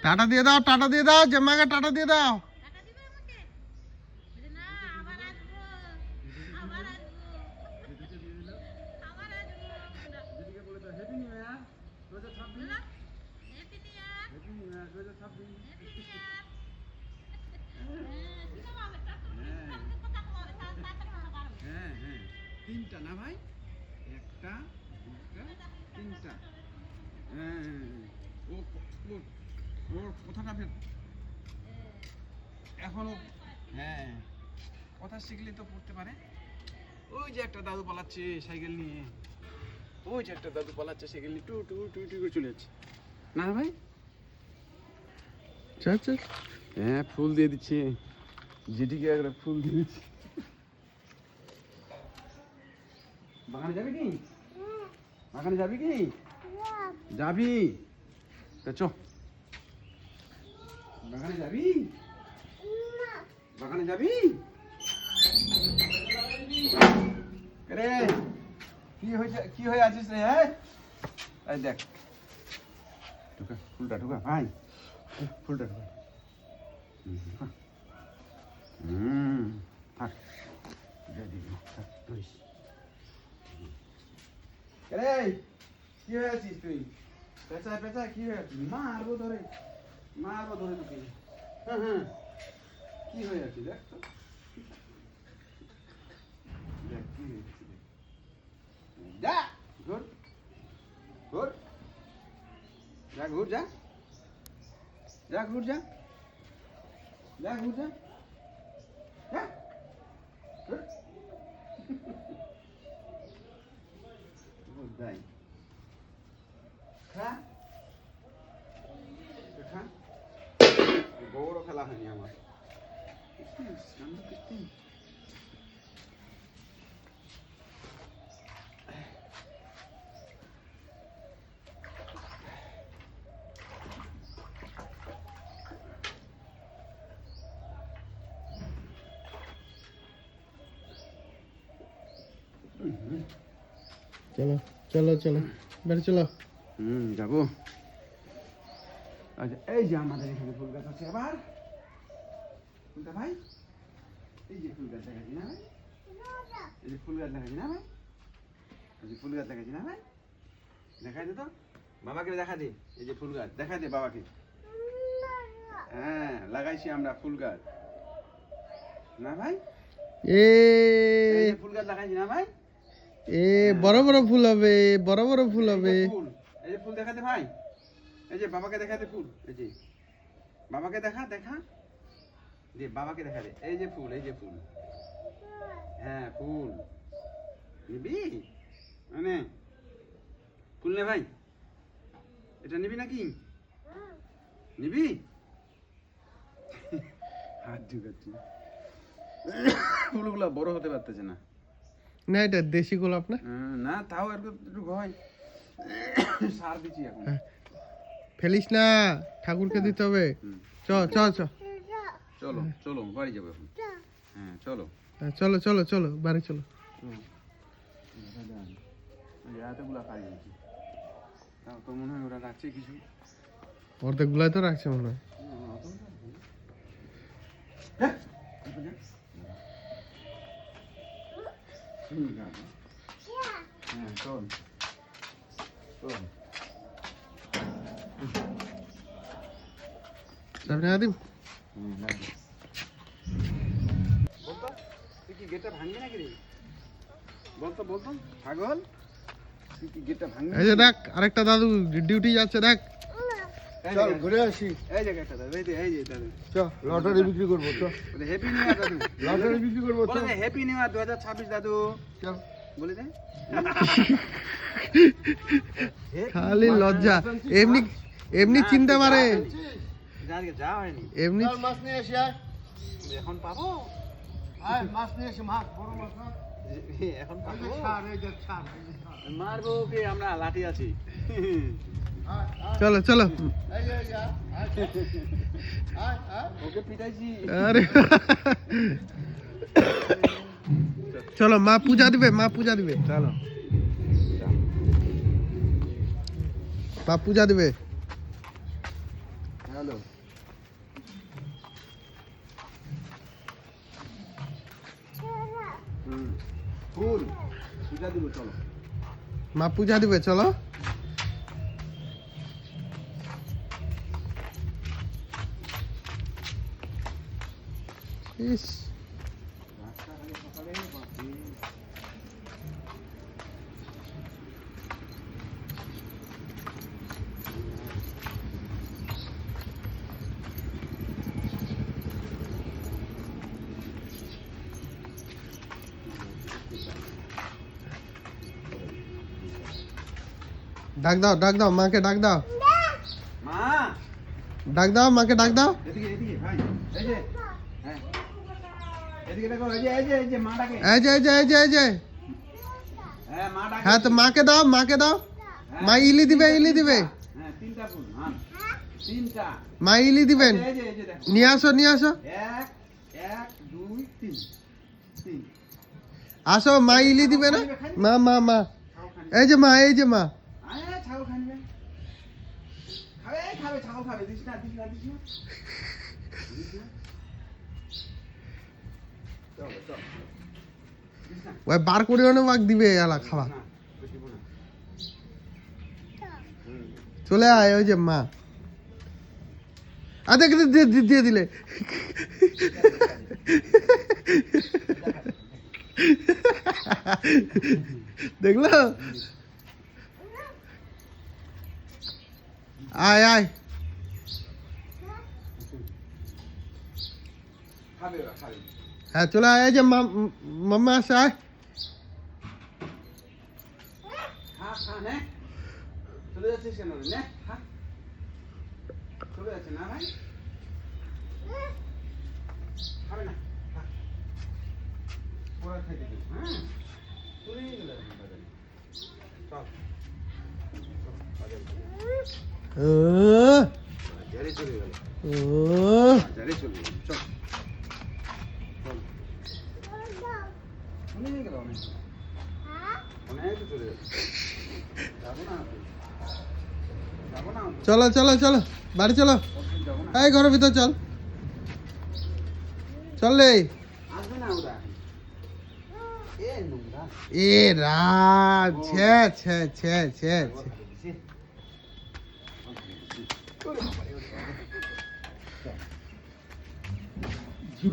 Tata দিয়ে দাও, tata দিয়ে দাও, জাম্মাকে টাটা দিয়ে দাও। তিনটা না ভাই, একটা দুটা তিনটা। ওর কথাটা এখনো হ্যাঁ কথা শিখলে তো পড়তে পারে। ওই যে একটা দাদু পালাচ্ছে সাইকেল নিয়ে, ওই যে একটা দাদু পালাচ্ছে সাইকেল নিয়ে, টু টু টু টু করে চলে যাচ্ছে না ভাই। হ্যাঁ ফুল দিয়ে দিচ্ছে, যেটিকে একটা ফুল দিয়ে দিচ্ছে। বাগানে যাবি কি? বাগানে যাবি কি? যাবি তা চ। বাগানে যাবি? বাগানে যাবি? রে কি হয়েছে, কি হয়ে আছিস রে? হ্যাঁ এই দেখ, ঢুকা ফুলটা ঢুকা ভাই, ফুলটা ঢুকা। থাক ধরিস। রে কি হয়ে আছিস তুই? পেঁচা পেঁচা কি হয়ে আছিস? মারবো ধরে, মারবো ধরে তোকে। হ্যাঁ কি হয়ে আছিস দেখ তো, দেখ কি হয়ে আছিস। যা ঘুর ঘুর, যা ঘুর, যা যা ঘুর, যা যা ঘুর, যা যা ঘুর। দাই খা খা, বড় খেলা হয়নি আমার। চলো চলো চলো বাড়ি চলো। যাবো। আচ্ছা এই যে আমাদের এখানে ফুল গাছ আছে আবার, ফুলটা ভাই এই যে ফুল গাছ দেখাচ্ছি না ভাই, এই যে ফুল গাছ দেখাচ্ছি না ভাই, এই যে ফুল গাছ দেখাচ্ছি না ভাই, দেখাই দে তো বাবাকে, দেখা দে এই যে ফুল গাছ, দেখা দে বাবাকে। হ্যাঁ লাগাইছি আমরা ফুল গাছ না ভাই, এই ফুল গাছ লাগাইছি না ভাই। বড় বড় ফুল হবে, বড় বড় ফুল হবে। এই যে ফুল দেখাতে ভাই, এই যে বাবাকে দেখাতে ফুল, এই যে বাবাকে দেখা, দেখা দে বাবাকে দেখা দে, এই যে ফুল, এই যে ফুল। হ্যাঁ ফুল নিবি, মানে ফুল নে ভাই, এটা নিবি নাকি? নিবি? হাত ঢুকাচ্ছি, ফুলগুলো বড় হতে পারতেছে না। না এটা দেশি গোলাপ না? না তাও একটু হয়, সার দিচ্ছি এখন। ফেলিস না, ঠাকুরকে দিতে হবে। চ চ চ চলো চলো বাড়ি যাবো এখন। হ্যাঁ চলো চলো চলো চলো বাড়ি চলো। এতগুলা খাই গেছি, তাও তো মনে হয় ওরা রাখছে কিছু, অর্ধেক গুলাই তো রাখছে মনে হয়। হ্যাঁ চল চল। সামনে আদিম বলতো তুই কি গেটটা ভাঙবি নাকি রে? বলতো বলতো ছাগল, তুই কি গেটটা ভাঙবি? এই যে দেখ আরেকটা দাদু ডিউটি যাচ্ছে, দেখ চল ঘুরে আসি। এই যে একটা দাদু, এই যে দাদু, চল লটারি বিক্রি করবো। চল হ্যাপি নিউ ইয়ার দাদু, লটারি বিক্রি করবো। বলে দে হ্যাপি নিউ ইয়ার 2026 দাদু, চল বলে দে। খালি লজ্জা, এমনি এমনি চিন্তা মারে, যা হয়নি এমনি মাছ নিয়ে আসি, এখন পাবো, মাছ নিয়ে আসি, মাছ বড় মাছ না, এখন পাবো, মারবো কি আমরা লাঠি আছি। চলো চলো। ওকে পিটাইছি। আরে চলো মা পূজা দিবে, মা পূজা দিবে। চলো মা পূজা দিবে। হ্যালো ফুল পূজা দিব চলো। মা পূজা দিবে চলো। ইস রাস্তাঘাটে সকালে বাপরে। ডাক দাও মাকে ডাক দাও, মা ডাক দাও মাকে ডাক দাও। এদিকে এদিকে ভাই এই যে হ্যাঁ এদিকে দেখো এই যে মা ডাকে। এই যে হ্যাঁ মা ডাকে। হ্যাঁ তো মাকে দাও মা ইলি দিবে হ্যাঁ তিনটা ফুল হ্যাঁ তিনটা। মা ইলি দিবেন। এই যে দেখো নিয়ে আসো 1 1 2 3 3 আসো, মা ইলি দিবে না। মা এই যে মা আয় ছাগল খাবে খাবে ছাগল খাবে দিস না চল দিস না ওই বার করে অনেক মাক দিবে এলা খাওয়া। না দিব না। চলে আয় ওই যে মা। দেখ দিয়ে দিলে। দেখলো, আয় খাবে ওরা খাবে। হ্যাঁ চলে আয়। এই যে মাম্মা আসে, আয়। খা নে চলে যাচ্ছিস কেন নে খা চলে যাচ্ছে না ভাই খাবে না খা ওরা খাইতে দিস হ্যাঁ চলে গেল বাজারে চল বাজারে চলে গেল বাজারে চলে গেল চল চলে গেল অনেক চলে গেল যাবো না চলো বাড়ি চলো। যাবো না এই ঘরের ভিতর চল রে। আসবে না ওরা এ নোংরা এ রাম ছে।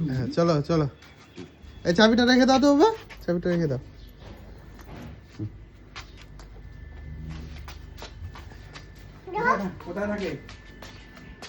হ্যাঁ চলো এই চাবিটা রেখে দাও তো বাবা, চাবিটা রেখে দাও। কোথায় থাকে